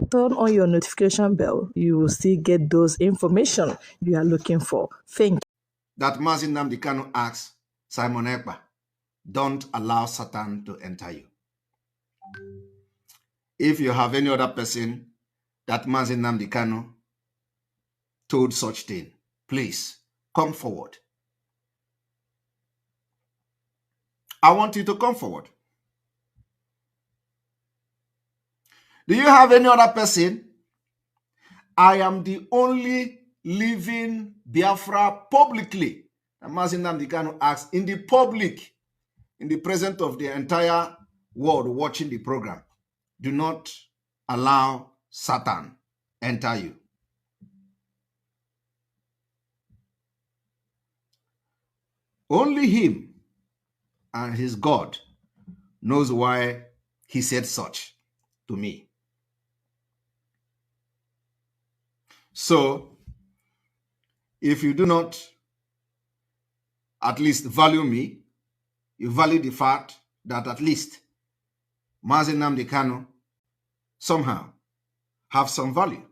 turn on your notification bell. You will still get those information you are looking for. Thank you. That Nnamdi Kanu asks Simon Ekpa, don't allow Satan to enter you. If you have any other person that Nnamdi Kanu told such thing, please come forward. I want you to come forward. Do you have any other person? I am the only living Biafra publicly. Nnamdi Kanu asks in the public, in the presence of the entire world watching the program. Do not allow Satan enter you. Only him and his God knows why he said such to me. So, if you do not at least value me, you value the fact that at least Nnamdi Kanu somehow have some value.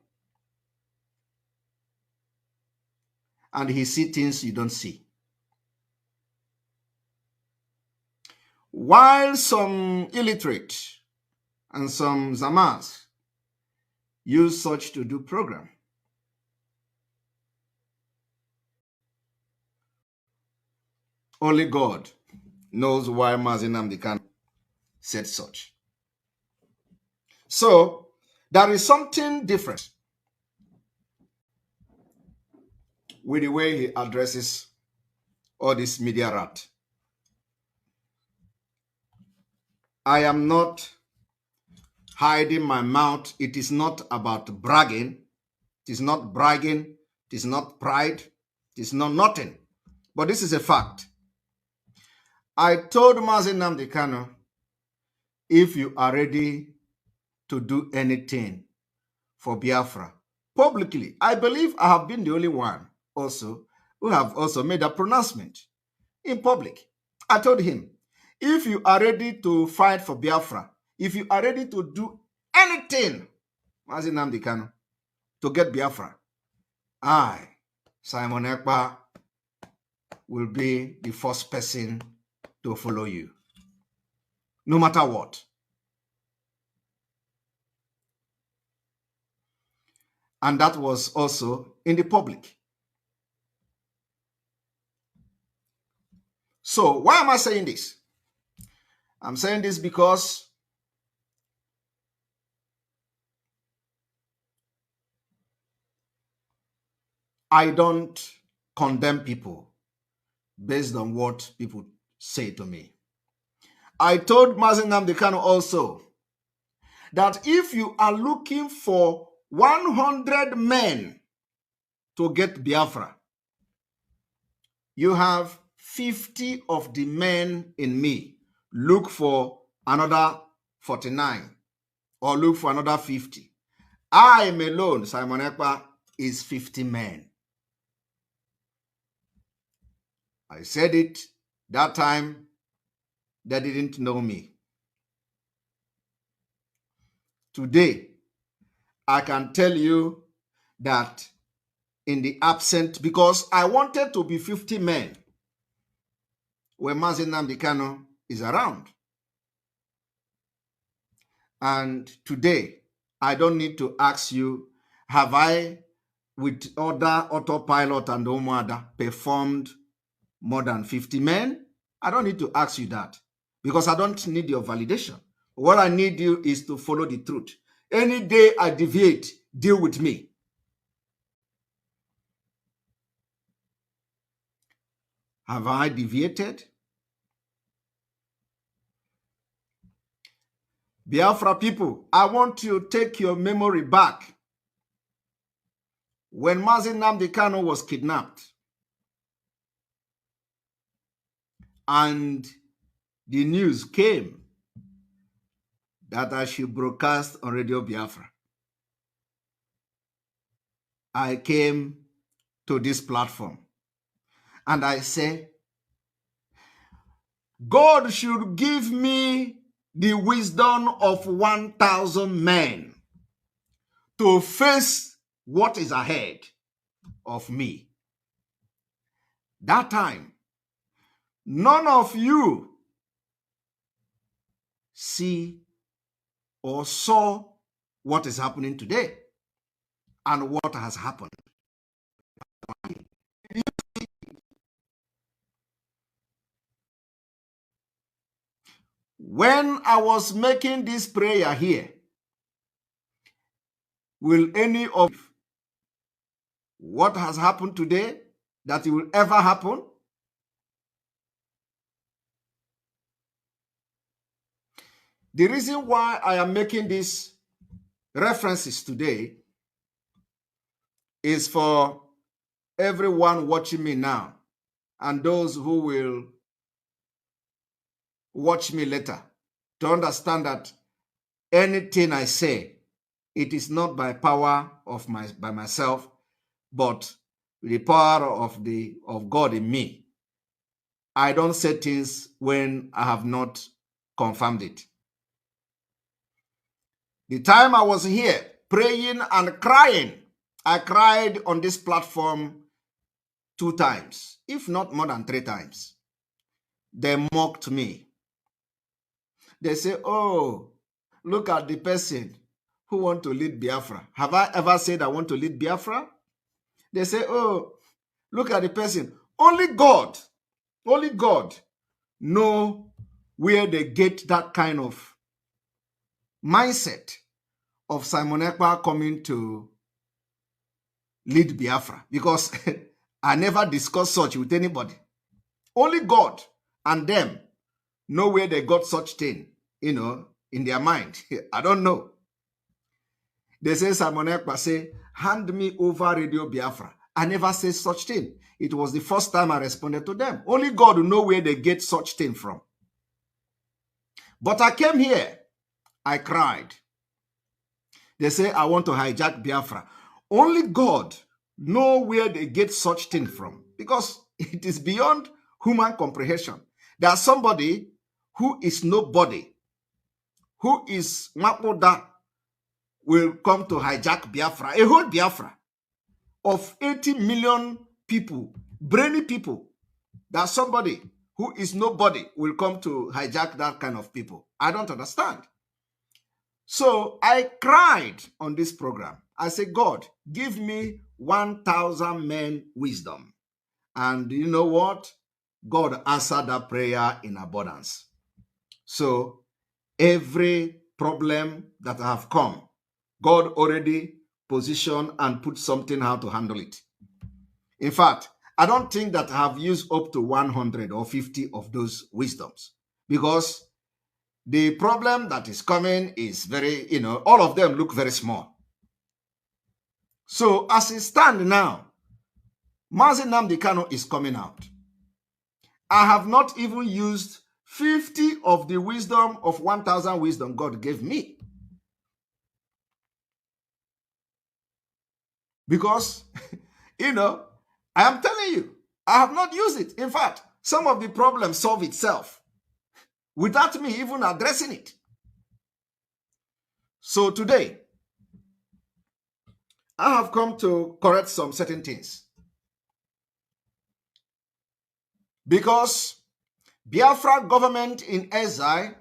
And he sees things you don't see. While some illiterate and some Zamas use such to do program, only God knows why Nnamdi Kanu said such. So, there is something different with the way he addresses all this media rat. I am not hiding my mouth. It is not about bragging. It is not bragging. It is not pride. It is not nothing. But this is a fact. I told Nnamdi Kanu, if you are ready to do anything for Biafra, publicly, I believe I have been the only one also who have also made a pronouncement in public. I told him, if you are ready to fight for Biafra, if you are ready to do anything, Nnamdi Kanu, to get Biafra, I, Simon Ekpa, will be the first person to follow you, no matter what. And that was also in the public. So why am I saying this? I'm saying this because I don't condemn people based on what people say to me. I told Nnamdi Kanu also that if you are looking for 100 men to get Biafra, you have 50 of the men in me. Look for another 49 or look for another 50. I am alone, Simon Ekpa, is 50 men. I said it that time. They didn't know me. Today, I can tell you that in the absent, because I wanted to be 50 men when Nnamdi Kanu is around. And today, I don't need to ask you, have I, with other autopilot and Omada, performed more than 50 men? I don't need to ask you that because I don't need your validation. What I need you is to follow the truth. Any day I deviate, deal with me. Have I deviated? Biafra people, I want you to take your memory back. When Nnamdi Kanu was kidnapped and the news came that I should broadcast on Radio Biafra, I came to this platform and I say, God should give me the wisdom of 1,000 men to face what is ahead of me. That time, none of you see or saw what is happening today and what has happened. When I was making this prayer here, will any of what has happened today that it will ever happen? The reason why I am making these references today is for everyone watching me now and those who will watch me later to understand that anything I say, it is not by power of by myself, but the power of God in me. I don't say things when I have not confirmed it. The time I was here praying and crying, I cried on this platform 2 times, if not more than 3 times. They mocked me. They say, oh, look at the person who want to lead Biafra. Have I ever said I want to lead Biafra? They say, oh, look at the person. Only God know where they get that kind of mindset of Simon Ekpa coming to lead Biafra, because I never discussed such with anybody. Only God and them know where they got such thing, in their mind. I don't know. They say Simon Ekpa say, hand me over Radio Biafra. I never said such thing. It was the first time I responded to them. Only God will know where they get such thing from. But I came here. I cried. They say, I want to hijack Biafra. Only God know where they get such thing from, because it is beyond human comprehension. There's somebody who is nobody, who is Mapoda, will come to hijack Biafra, a whole Biafra of 80 million people, brainy people. That somebody who is nobody will come to hijack that kind of people. I don't understand. So I cried on this program. I said, God, give me 1,000 men wisdom. And you know what? God answered that prayer in abundance. So every problem that I have come, God already positioned and put something how to handle it. In fact, I don't think that I have used up to 100 or 50 of those wisdoms, because the problem that is coming is very, all of them look very small. So as it stands now, Nnamdi Kanu is coming out. I have not even used 50 of the wisdom of 1,000 wisdom God gave me. Because, I am telling you, I have not used it. In fact, some of the problems solve itself without me even addressing it. So today, I have come to correct some certain things. Because Biafra government in exile,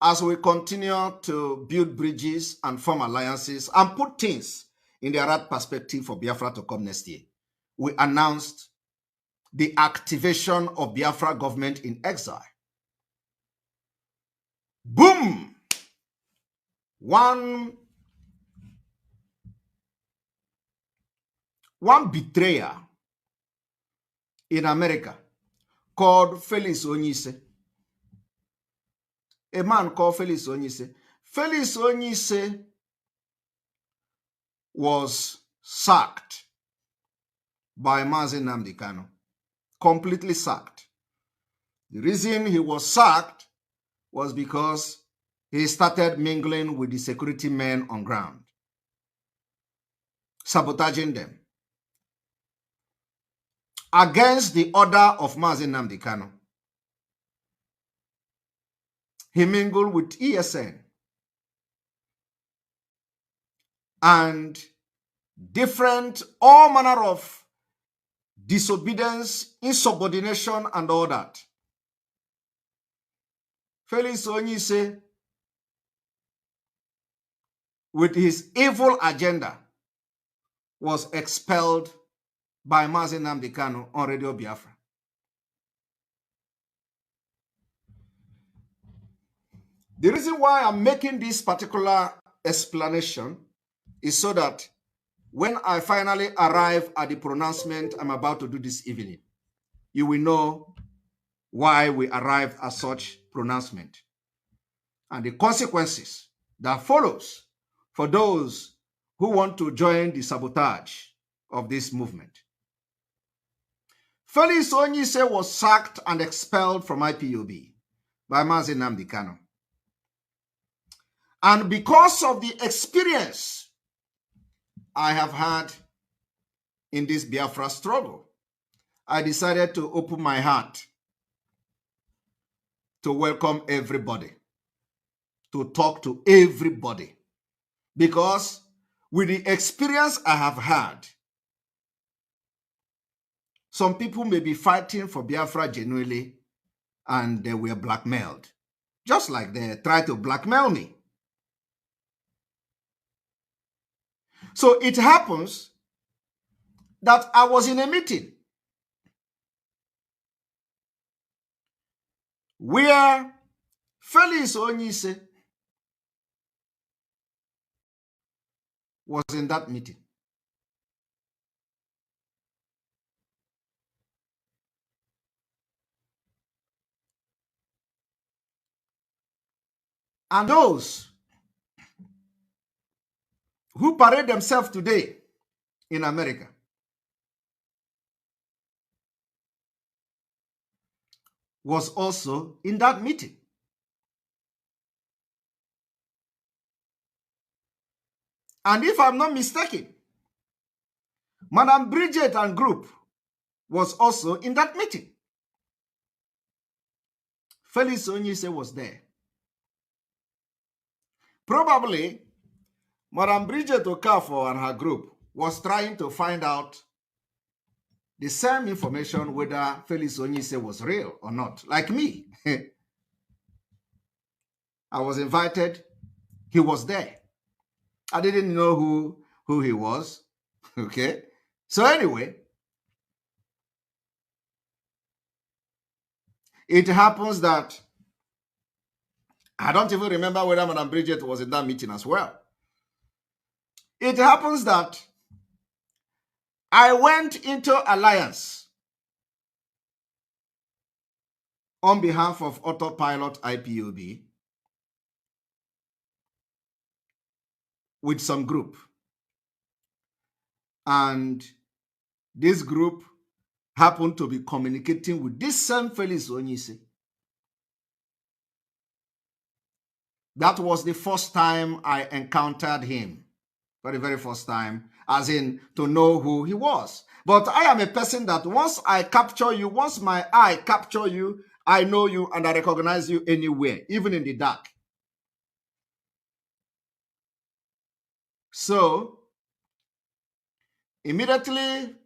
as we continue to build bridges and form alliances and put things in the right perspective for Biafra to come next year, we announced the activation of Biafra government in exile. Boom! One betrayer in America called Felix Onyise. A man called Felix Onyise. Felix Onyise was sacked by Nnamdi Kanu. Completely sacked. The reason he was sacked was because he started mingling with the security men on ground, sabotaging them, against the order of Nnamdi Kanu. He mingled with ESN. and different, all manner of disobedience, insubordination, and all that. Felix Onyise, with his evil agenda, was expelled by Nnamdi Kanu on Radio Biafra. The reason why I'm making this particular explanation is so that when I finally arrive at the pronouncement I'm about to do this evening, you will know why we arrived at such pronouncement and the consequences that follows for those who want to join the sabotage of this movement. Felix Onyise was sacked and expelled from IPOB by Nnamdi Kanu. And because of the experience I have had in this Biafra struggle, I decided to open my heart to welcome everybody, to talk to everybody. Because with the experience I have had, some people may be fighting for Biafra genuinely and they were blackmailed, just like they tried to blackmail me. So it happens that I was in a meeting where Felix Onyise was in that meeting. And those who parade themselves today in America was also in that meeting. And if I'm not mistaken, Madam Bridget and group was also in that meeting. Felix Onyise was there. Probably, Madam Bridget Okafor and her group was trying to find out the same information whether Felix Onyise was real or not, like me. I was invited. He was there. I didn't know who he was. Okay. So anyway, it happens that I don't even remember whether Madam Bridget was in that meeting as well. It happens that I went into alliance on behalf of Autopilot IPOB with some group. And this group happened to be communicating with this same Felix Onyise. That was the first time I encountered him. For the very first time, as in to know who he was. But I am a person that once I capture you, once my eye capture you, I know you and I recognize you anywhere, even in the dark. So, immediately,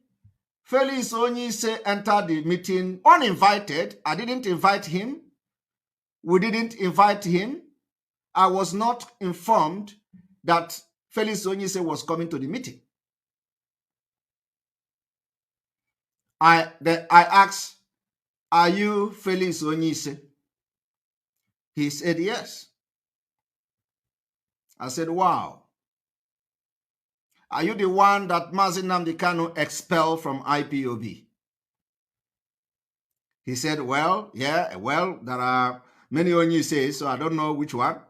Felix Onyise entered the meeting uninvited. I didn't invite him. We didn't invite him. I was not informed that Felix Onyise was coming to the meeting. I asked, "Are you Felix Onyise?" He said, "Yes." I said, "Wow. Are you the one that Nnamdi Kanu expelled from IPOB?" He said, "Well, yeah, well, there are many Onyise, so I don't know which one."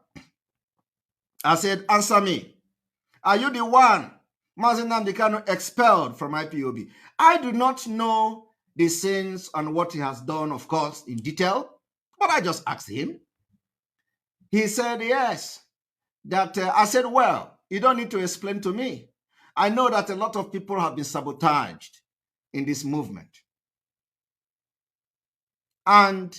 I said, "Answer me. Are you the one Nnamdi Kanu expelled from IPOB?" I do not know the sins and what he has done, of course, in detail, but I just asked him. He said, "Yes." I said, "Well, you don't need to explain to me. I know that a lot of people have been sabotaged in this movement." And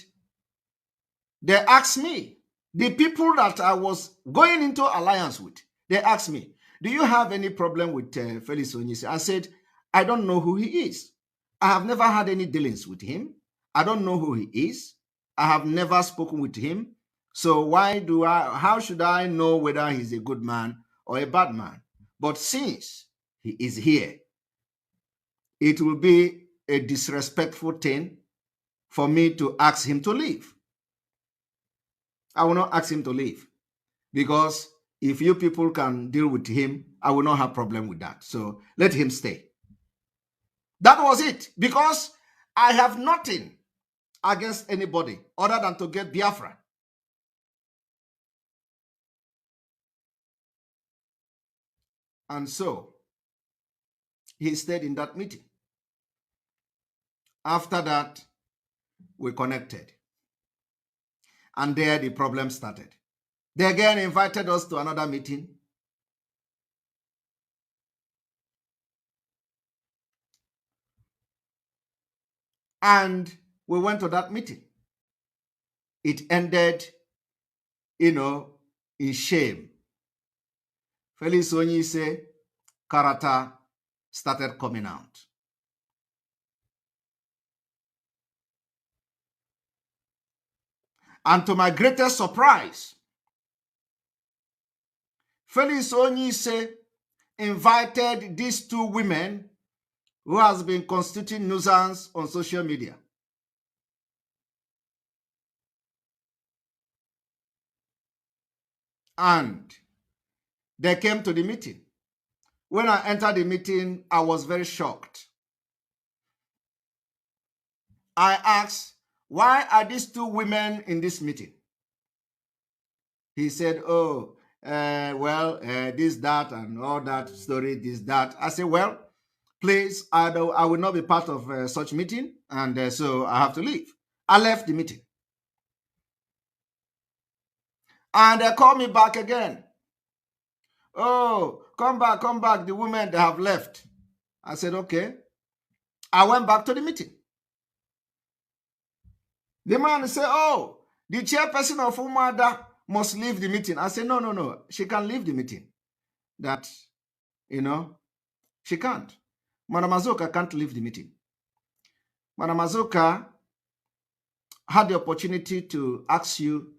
they asked me, the people that I was going into alliance with, they asked me, do you have any problem with Felix Onyise? I said, I don't know who he is. I have never had any dealings with him. I don't know who he is. I have never spoken with him. So how should I know whether he's a good man or a bad man? But since he is here, it will be a disrespectful thing for me to ask him to leave. I will not ask him to leave, because if you people can deal with him, I will not have problem with that. So let him stay. That was it, because I have nothing against anybody other than to get Biafra. And so he stayed in that meeting. After that, we connected. And there the problem started. They again invited us to another meeting. And we went to that meeting. It ended, in shame. Felix Onyise character started coming out. And to my greatest surprise, Felix Onyise invited these two women who has been constituting nuisance on social media. And they came to the meeting. When I entered the meeting, I was very shocked. I asked, why are these two women in this meeting? He said, this, that, and all that story, this, that. I said, well, please, I will not be part of such meeting, and so I have to leave. I left the meeting. And they called me back again. Oh, come back, the women, they have left. I said, okay. I went back to the meeting. The man said, oh, the chairperson of Umada must leave the meeting. I said, no, she can leave the meeting. That, she can't. Madam Azoka can't leave the meeting. Madam Azoka had the opportunity to ask you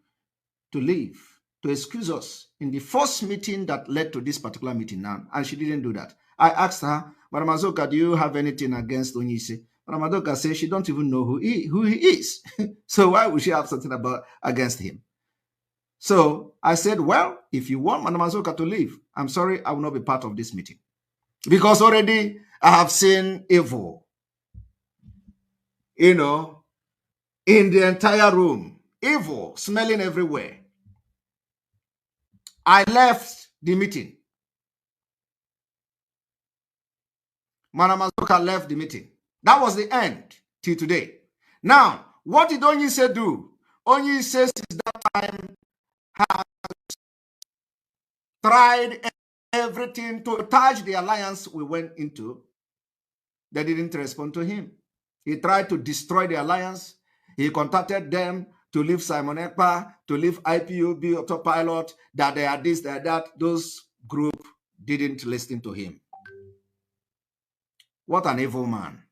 to leave, to excuse us in the first meeting that led to this particular meeting now, and she didn't do that. I asked her, Madam Azoka, do you have anything against Onyise? Madam Azoka says she don't even know who he is. So why would she have something against him? So I said, well, if you want Madam Azoka to leave, I'm sorry, I will not be part of this meeting. Because already I have seen evil, in the entire room. Evil smelling everywhere. I left the meeting. Madam Azoka left the meeting. That was the end till today. Now, what did Onyise do? Onyise since that time has tried everything to touch the alliance we went into. They didn't respond to him. He tried to destroy the alliance. He contacted them to leave Simon Ekpa, to leave IPOB autopilot, that they are this, they are that. Those group didn't listen to him. What an evil man.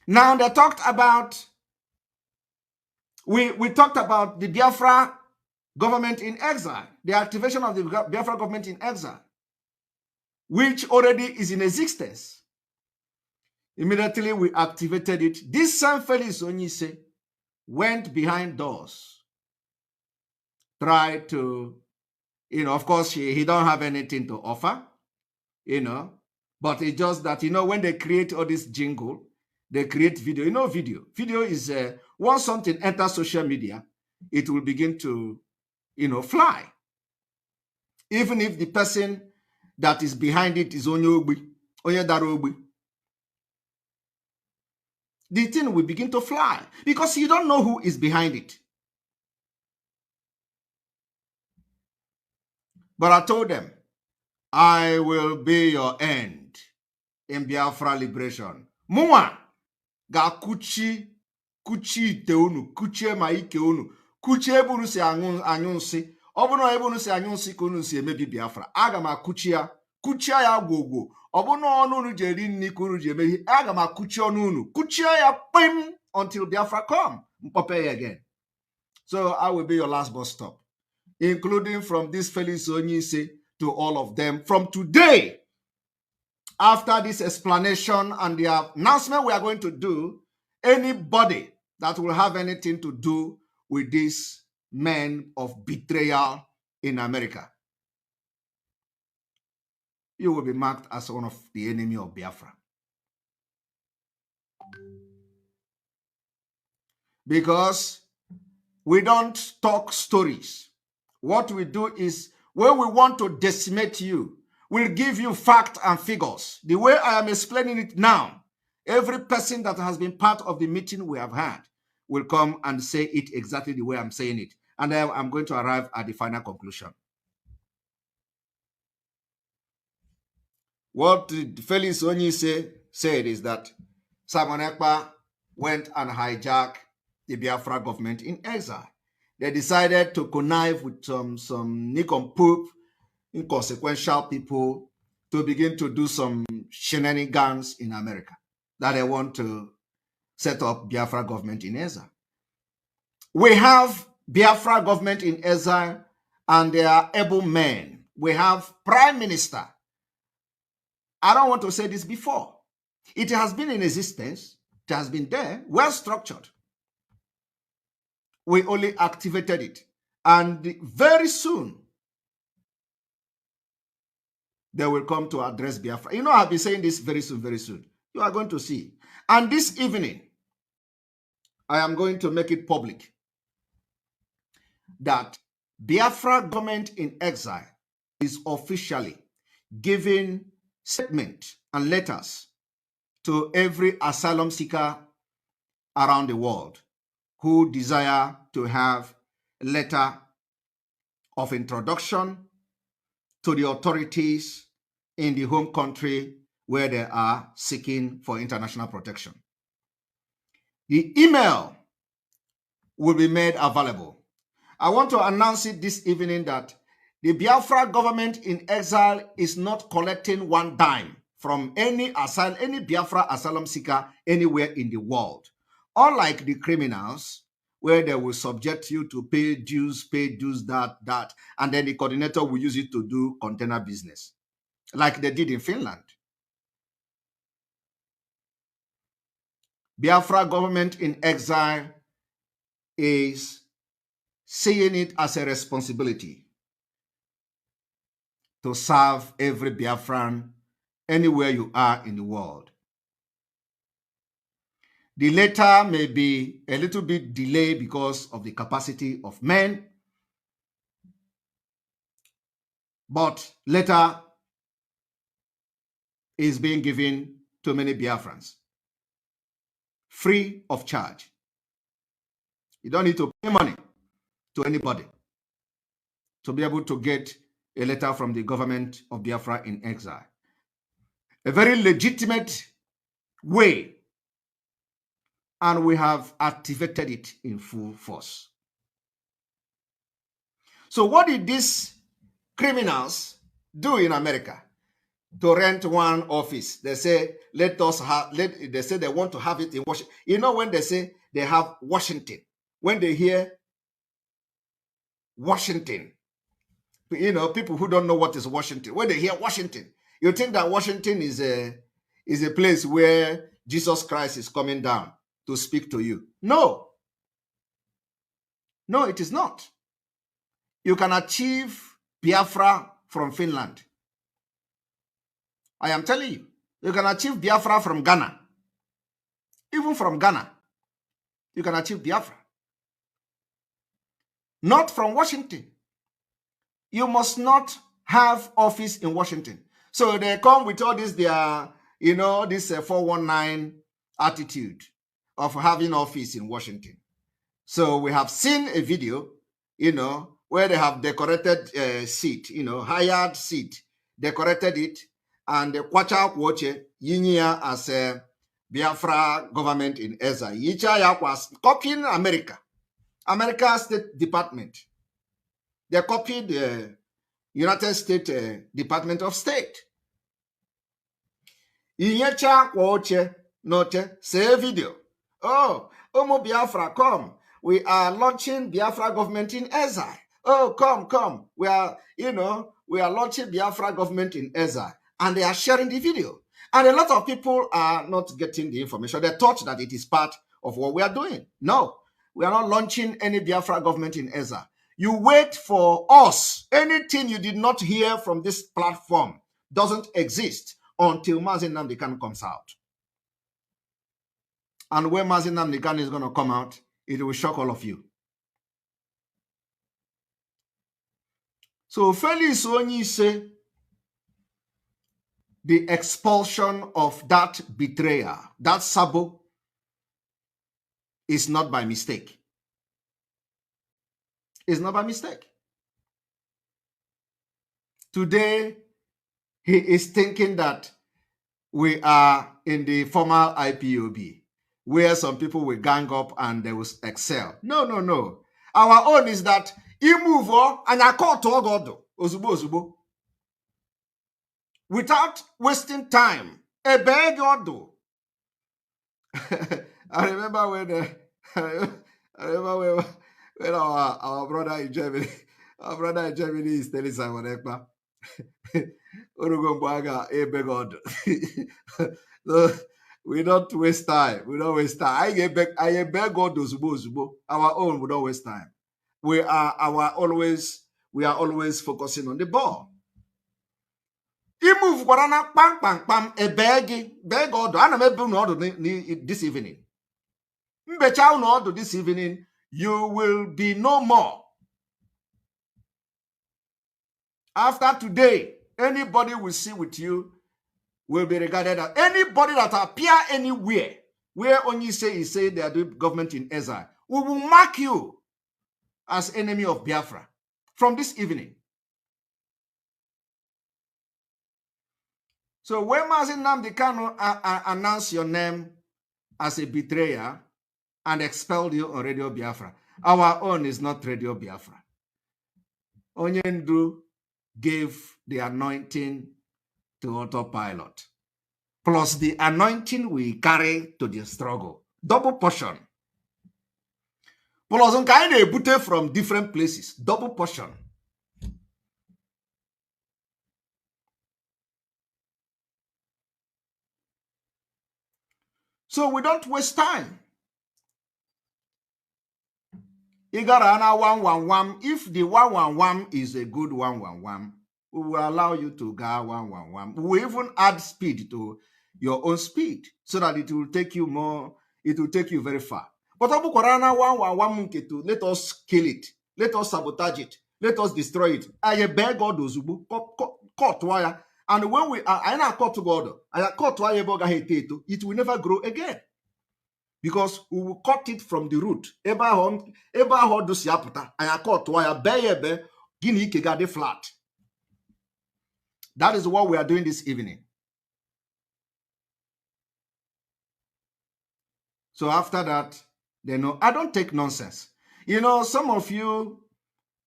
Now they talked about, we talked about the Biafra government in exile, the activation of the Biafra government in exile, which already is in existence. Immediately we activated it. This same Felix Onyise went behind doors, tried to, of course, he don't have anything to offer, but it's just that, when they create all this jingle, they create video. Video is, once something enters social media, it will begin to, fly. Even if the person that is behind it is Onye Darobi, the thing will begin to fly because you don't know who is behind it. But I told them, I will be your end in Biafra liberation. Mwa ga kuchi ite unu, kuchie ma ike unu, kuchie buru si anyunsi, Obuno ebunu se anyon sikunu si emebi Biafra. Aga ma kuchia ya gwogwo. Obuno onu jeri nikunu jemehi. Aga ma kuchia onunu. Kuchia ya pim until Biafra come. Mpope again. So I will be your last bus stop, including from this Felix Onyise to all of them. From today, after this explanation and the announcement we are going to do, anybody that will have anything to do with these men of betrayal in America, you will be marked as one of the enemy of Biafra. Because we don't talk stories. What we do is, when we want to decimate you, we'll give you facts and figures. The way I am explaining it now, every person that has been part of the meeting we have had will come and say it exactly the way I'm saying it. And then I'm going to arrive at the final conclusion. What Felix Onyise said is that Simon Ekpa went and hijacked the Biafra government in exile. They decided to connive with some nincompoop, inconsequential people to begin to do some shenanigans in America, that they want to set up Biafra government in exile. We have Biafra government in exile, and they are able men. We have prime minister. I don't want to say this before. It has been in existence. It has been there, well structured. We only activated it. And very soon, they will come to address Biafra. You know, I'll be saying this very soon, very soon. You are going to see. And this evening, I am going to make it public that Biafra government in exile is officially giving statement and letters to every asylum seeker around the world who desire to have a letter of introduction to the authorities in the home country where they are seeking for international protection. The email will be made available. I want to announce it this evening that the Biafra government in exile is not collecting one dime from any Biafra asylum seeker anywhere in the world. Unlike the criminals, where they will subject you to pay dues, that, and then the coordinator will use it to do container business, like they did in Finland. Biafra government in exile is seeing it as a responsibility to serve every Biafran anywhere you are in the world. The letter may be a little bit delayed because of the capacity of men, but letter is being given to many Biafrans free of charge. You don't need to pay money to anybody to be able to get a letter from the government of Biafra in exile. A very legitimate way, and we have activated it in full force. So what did these criminals do in America to rent one office? They say, they say they want to have it in Washington. You know, when they say they have Washington, when they hear Washington, you know, people who don't know what is Washington, when they hear Washington, you think that Washington is a place where Jesus Christ is coming down to speak to you. No. No, it is not. You can achieve Biafra from Finland. I am telling you. You can achieve Biafra from Ghana. Even from Ghana, you can achieve Biafra. Not from Washington. You must not have office in Washington. So they come with all this, this 419 attitude of having office in Washington. So we have seen a video, where they have decorated seat, hired seat, decorated it, and the Kwacha Kwoche, Yinya as a Biafra government in Eza. Yicha was copying America State Department. They copied the United States Department of State. Inyecha kwa oche note say video. Oh, Omo Biafra, come. We are launching Biafra government in exile. Oh, come. We are launching Biafra government in exile. And they are sharing the video. And a lot of people are not getting the information. They thought that it is part of what we are doing. No, we are not launching any Biafra government in exile. You wait for us. Anything you did not hear from this platform doesn't exist until Nnamdi Kanu comes out. And when Nnamdi Kanu is going to come out, it will shock all of you. So Felix Onyi say the expulsion of that betrayer, that Sabo, is not by mistake. It's not by mistake. Today, he is thinking that we are in the formal IPOB, where some people will gang up and they will excel. No. Our own is that he move on and I call to God Ozubo. Without wasting time. A beg God do. I remember when our brother in Germany, is telling Simon Ekpa, so we don't waste time. I beg God Ozubo. Our own, we don't waste time. We are always focusing on the ball. He move guarana pam a beg order. I never order this evening. Order this evening, you will be no more. After today, anybody will see with you will be regarded as anybody that appear anywhere where only say they are doing government in exile. We will mark you as enemy of Biafra from this evening. So when Nnamdi Kanu announced your name as a betrayer and expelled you on Radio Biafra, our own is not Radio Biafra. Onyendu gave the anointing to autopilot, plus the anointing we carry to the struggle. Double portion. Plus on kind of booted from different places. Double portion. So we don't waste time. You got an 111. If the 111 is a good 111, we will allow you to go 111. We will even add speed to your own speed so that it will take you more, it will take you very far. But Abu Korana 111, let us kill it, let us sabotage it, let us destroy it. I beg God Ozubu, cut wire. And when we are, I not cut to God, I cut wire, it will never grow again. Because we will cut it from the root. Eba do siaputa. I cut wire, beyebe, gini kegade flat. That is what we are doing this evening. So after that, they know I don't take nonsense. You know, some of you,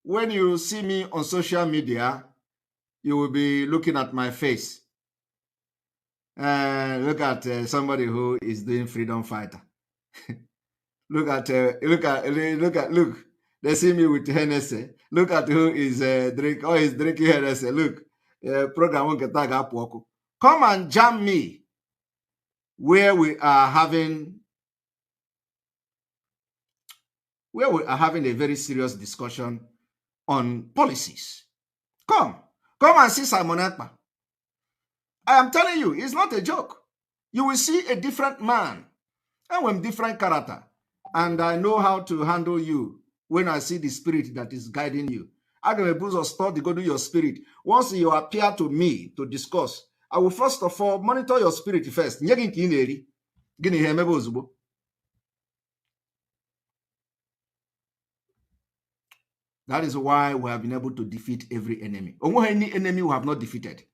when you see me on social media, you will be looking at my face. Look at somebody who is doing freedom fighter. Look. They see me with Hennessy. Look at who is drinking Hennessy. Look, program come and jam me where we are having a very serious discussion on policies. Come and see Simon Ekpa. I am telling you, it's not a joke. You will see a different man and with different character. And I know how to handle you when I see the spirit that is guiding you. I can abuse or start to go to your spirit. Once you appear to me to discuss, I will first of all monitor your spirit first. That is why we have been able to defeat every enemy. Any enemy we have not defeated.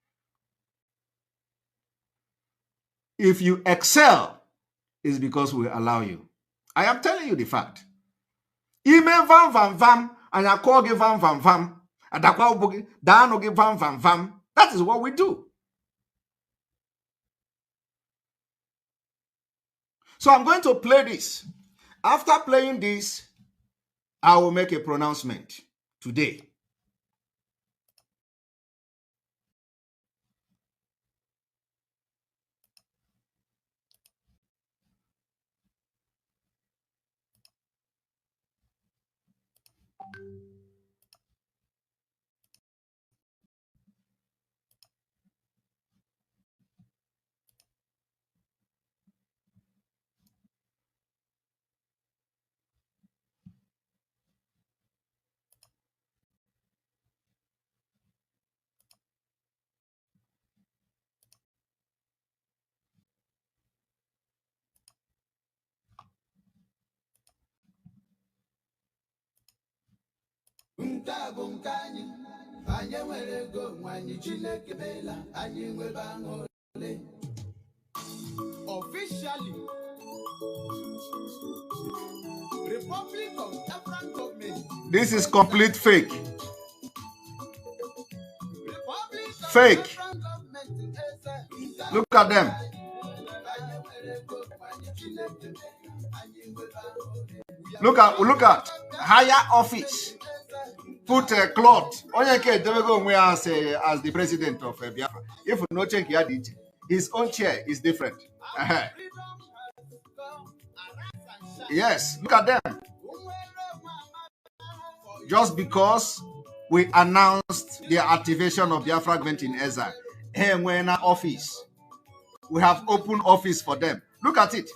If you excel, it's because we allow you. I am telling you the fact. Ime vam vam vam, and I call you vam vam vam. That is what we do. So I'm going to play this. After playing this, I will make a pronouncement today. Officially, Republic of African Government. This is complete fake. Fake. Look at them. Look at higher office. Put a cloth. Onyeke Dewego as the president of Biafra. If no check his own chair is different. Yes, look at them. Just because we announced the activation of Biafra government in exile, and we're in our office. We have open office for them. Look at it.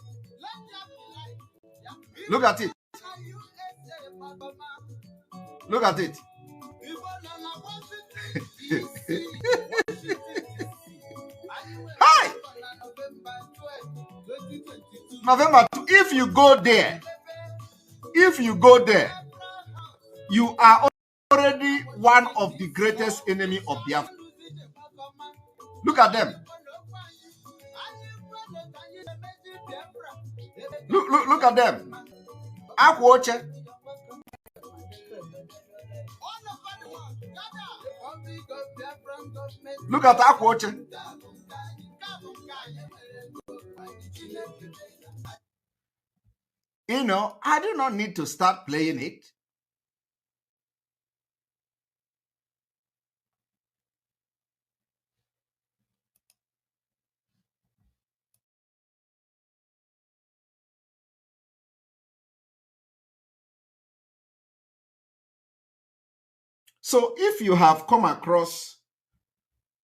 Look at it. Look at it. Hi! November 2. If you go there, you are already one of the greatest enemy of Biafra. Look at them. Look at them. Akwoche. Look at Akwoche. You know, I do not need to start playing it. So if you have come across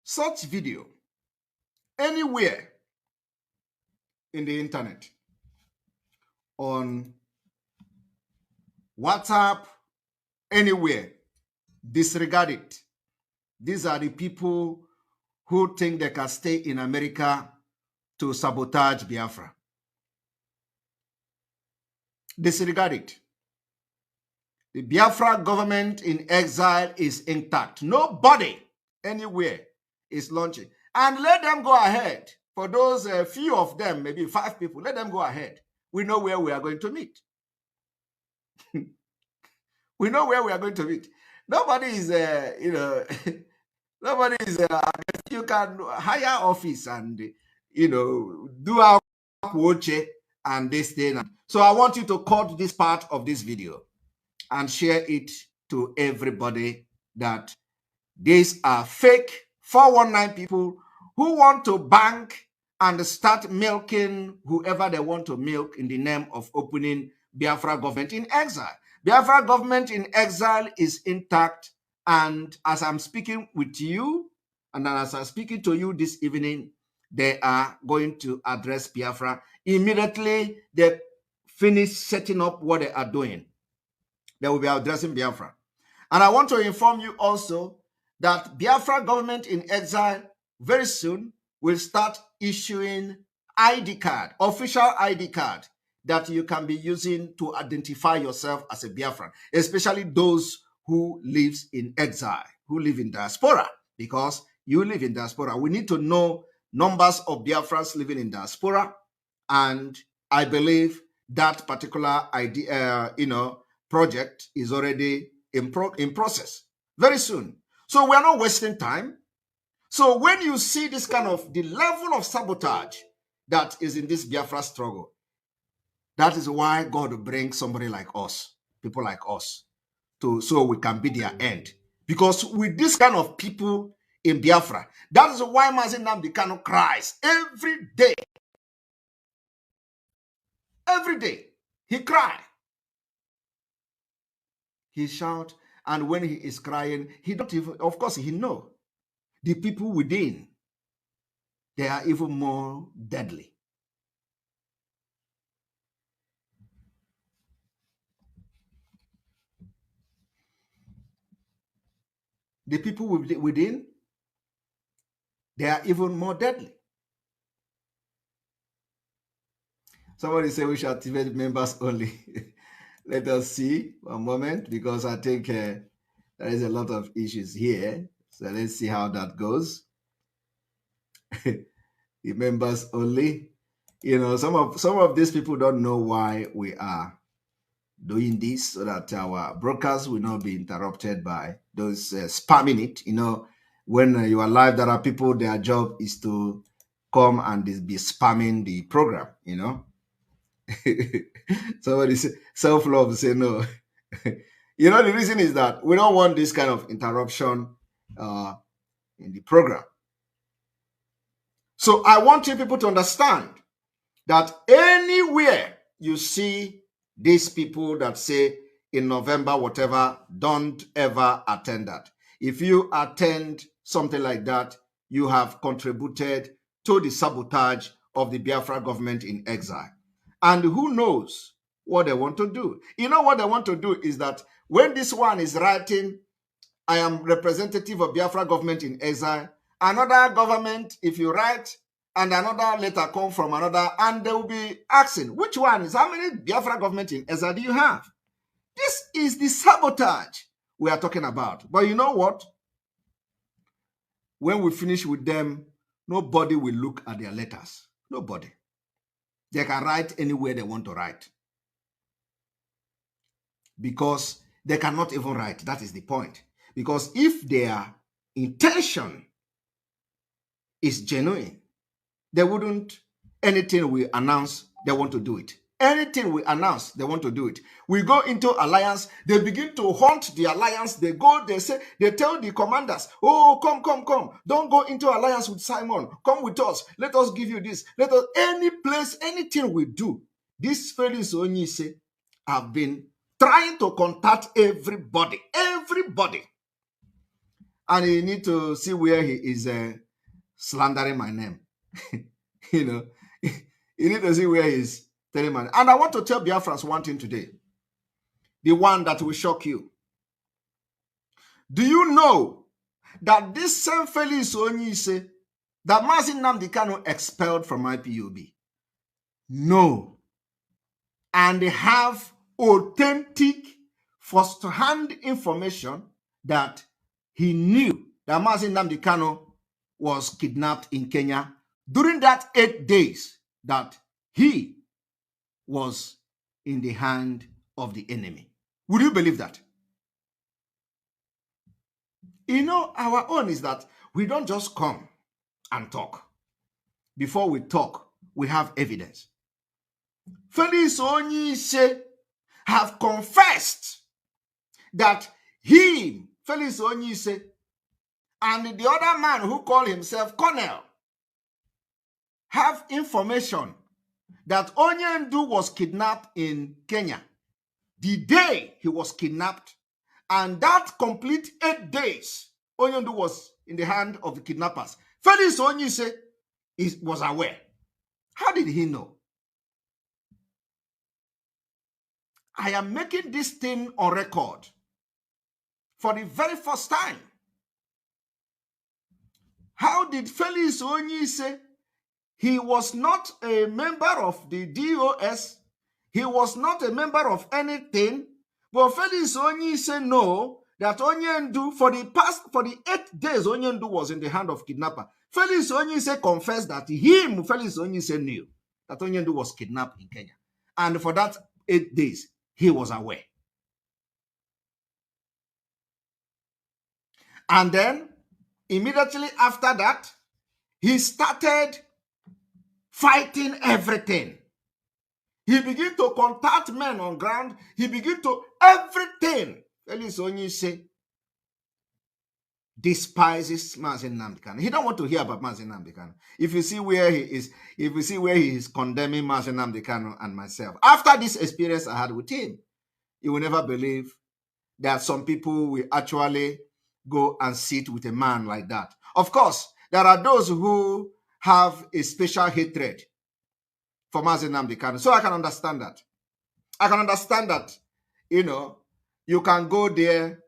such video anywhere in the internet, on WhatsApp, anywhere, disregard it. These are the people who think they can stay in America to sabotage Biafra. Disregard it. The Biafra government in exile is intact. Nobody anywhere is launching. And let them go ahead. For those few of them, maybe 5 people, let them go ahead. We know where we are going to meet. We know where we are going to meet. Nobody is, nobody is, you can hire office and, do our watch and this thing. So I want you to cut this part of this video and share it to everybody that these are fake 419 people who want to bank and start milking whoever they want to milk in the name of opening Biafra government in exile. Biafra government in exile is intact, and as I'm speaking with you, and as I'm speaking to you this evening, they are going to address Biafra. Immediately they finish setting up what they are doing, they will be addressing Biafra. And I want to inform you also that Biafra government in exile very soon will start issuing ID card, official ID card that you can be using to identify yourself as a Biafran, especially those who live in exile, who live in diaspora, because you live in diaspora. We need to know numbers of Biafrans living in diaspora, and I believe that particular idea, project is already in process. very soon. So we are not wasting time. So when you see this kind of the level of sabotage that is in this Biafra struggle, that is why God will bring somebody like us, people like us, so we can be their end. Because with this kind of people in Biafra, that is why Nnamdi Kanu cries every day. Every day, he cries. He shout, and when he is crying, he don't even, of course, he know the people within, they are even more deadly. The people within, they are even more deadly. Somebody say we should activate members only. Let us see one moment, because I think there is a lot of issues here. So let's see how that goes. The members only. You know, some of these people don't know why we are doing this, so that our broadcast will not be interrupted by those spamming it. You know, when you are live, there are people, their job is to come and be spamming the program, you know. Somebody say self-love, say no. You know, the reason is that we don't want this kind of interruption in the program. So I want you people to understand that anywhere you see these people that say in November, whatever, don't ever attend that. If you attend something like that, you have contributed to the sabotage of the Biafra government in exile. And who knows what they want to do? You know what they want to do is that when this one is writing, I am representative of Biafra government in exile, another government, if you write, and another letter come from another, and they will be asking, which one is, how many Biafra government in exile do you have? This is the sabotage we are talking about. But you know what? When we finish with them, nobody will look at their letters. Nobody. They can write anywhere they want to write. Because they cannot even write. That is the point. Because if their intention is genuine, they wouldn't, anything we announce, they want to do it. Anything we announce, they want to do it. We go into alliance, they begin to haunt the alliance. They go, they say, they tell the commanders, oh, come. Don't go into alliance with Simon. Come with us. Let us give you this. Let us, any place, anything we do. This Felix Onyise have been trying to contact everybody. And you need to see where he is slandering my name. You know, you need to see where he's telling me. And I want to tell Biafrans one thing today. The one that will shock you. Do you know that this same Felix Onyise, that Nnamdi Kanu expelled from IPOB? No. And they have authentic first-hand information that he knew that Nnamdi Kanu was kidnapped in Kenya during that 8 days that he was in the hand of the enemy. Would you believe that? You know, our own is that we don't just come and talk. Before we talk, we have evidence. Felix Onyise have confessed that he, Felix Onyise, and the other man who called himself Colonel have information that Onyendu was kidnapped in Kenya the day he was kidnapped, and that complete 8 days Onyendu was in the hand of the kidnappers. Felix Onyise was aware. How did he know? I am making this thing on record for the very first time. How did Felix Onyise? He was not a member of the DOS. He was not a member of anything. But Felix Onyise know that Onyendu, for the 8 days Onyendu was in the hand of kidnapper, Felix Onyise confessed that Felix Onyise knew that Onyendu was kidnapped in Kenya. And for that 8 days, he was aware. And then, immediately after that, he started fighting everything. He began to contact men on ground. He began to everything. Felix Onyise despises Nnamdi Kanu. He don't want to hear about Nnamdi Kanu. If you see where he is condemning Nnamdi Kanu and myself, after this experience I had with him, you will never believe that some people will actually go and sit with a man like that. Of course, there are those who have a special hatred for Nnamdi Kanu. So I can understand that. I can understand that, you can go there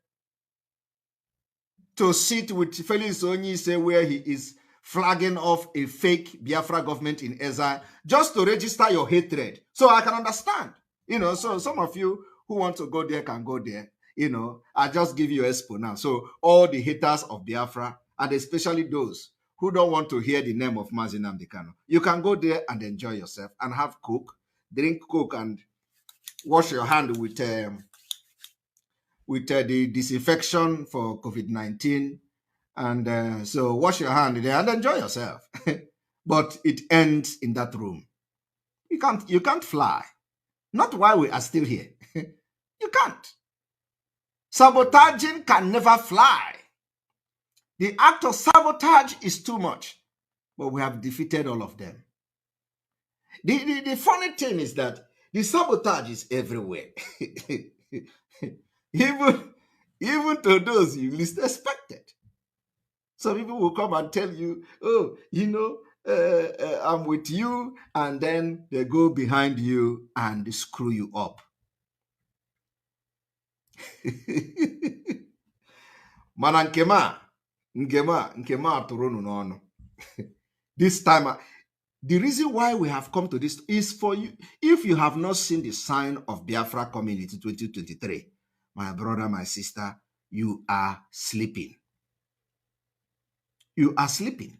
to sit with Felix Onyise where he is flagging off a fake Biafra government in exile just to register your hatred. So I can understand, so some of you who want to go there can go there. I just give you expo now. So all the haters of Biafra, and especially those who don't want to hear the name of Nnamdi Kanu, you can go there and enjoy yourself and have Coke, drink Coke, and wash your hand with the disinfection for COVID-19. And so wash your hand there and enjoy yourself. But it ends in that room. You can't fly. Not while we are still here. You can't. Sabotaging can never fly. The act of sabotage is too much. But we have defeated all of them. The funny thing is that the sabotage is everywhere. even to those you least expected. Some people will come and tell you, oh, I'm with you, and then they go behind you and screw you up. Mana nkema atụrụ n'ọnụ. This time, the reason why we have come to this is for you. If you have not seen the sign of Biafra Community 2023, my brother, my sister, you are sleeping. You are sleeping.